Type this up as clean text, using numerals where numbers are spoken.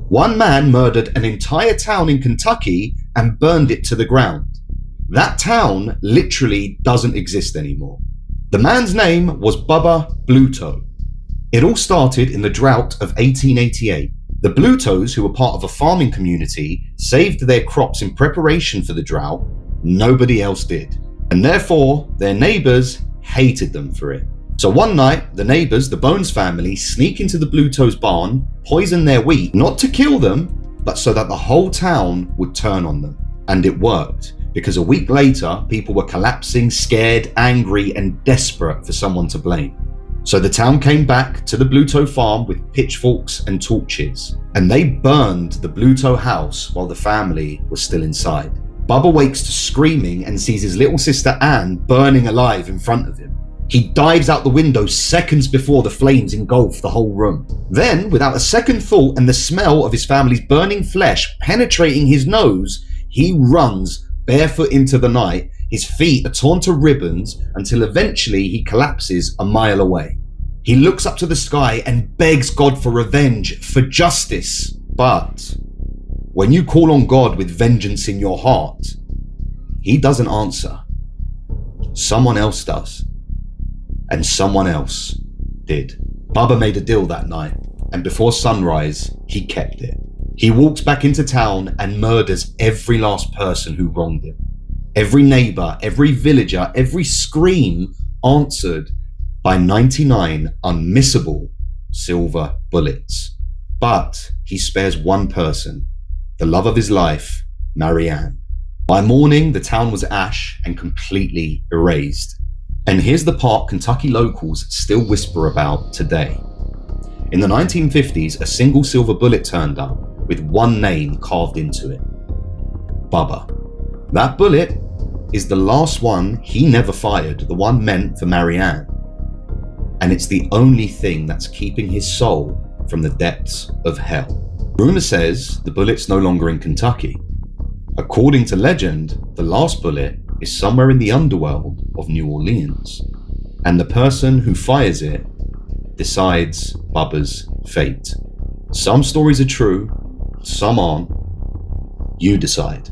One man murdered an entire town in Kentucky and burned it to the ground. That town literally doesn't exist anymore. The man's name was Bubba Bluetoe. It all started in the drought of 1888. The Bluetoes, who were part of a farming community, saved their crops in preparation for the drought. Nobody else did. And therefore, their neighbors hated them for it. So one night, the neighbors, the Bones family, sneak into the Bluetoes' barn, poison their wheat, not to kill them, but so that the whole town would turn on them. And it worked, because a week later, people were collapsing, scared, angry, and desperate for someone to blame. So the town came back to the Bluetoe farm with pitchforks and torches, and they burned the Bluetoe house while the family was still inside. Bubba wakes to screaming and sees his little sister Anne burning alive in front of him. He dives out the window seconds before the flames engulf the whole room. Then, without a second thought and the smell of his family's burning flesh penetrating his nose, he runs barefoot into the night. His feet are torn to ribbons until eventually he collapses a mile away. He looks up to the sky and begs God for revenge, for justice. But when you call on God with vengeance in your heart, he doesn't answer. Someone else does. And someone else did. Bubba made a deal that night, and before sunrise, he kept it. He walks back into town and murders every last person who wronged him. Every neighbor, every villager, every scream answered by 99 unmissable silver bullets. But he spares one person, the love of his life, Marianne. By morning, the town was ash and completely erased. And here's the part Kentucky locals still whisper about today. In the 1950s, a single silver bullet turned up with one name carved into it: Bubba. That bullet is the last one he never fired, the one meant for Marianne. And it's the only thing that's keeping his soul from the depths of hell. Rumor says the bullet's no longer in Kentucky. According to legend, the last bullet is somewhere in the underworld of New Orleans, and the person who fires it decides Bubba's fate. Some stories are true, some aren't. You decide.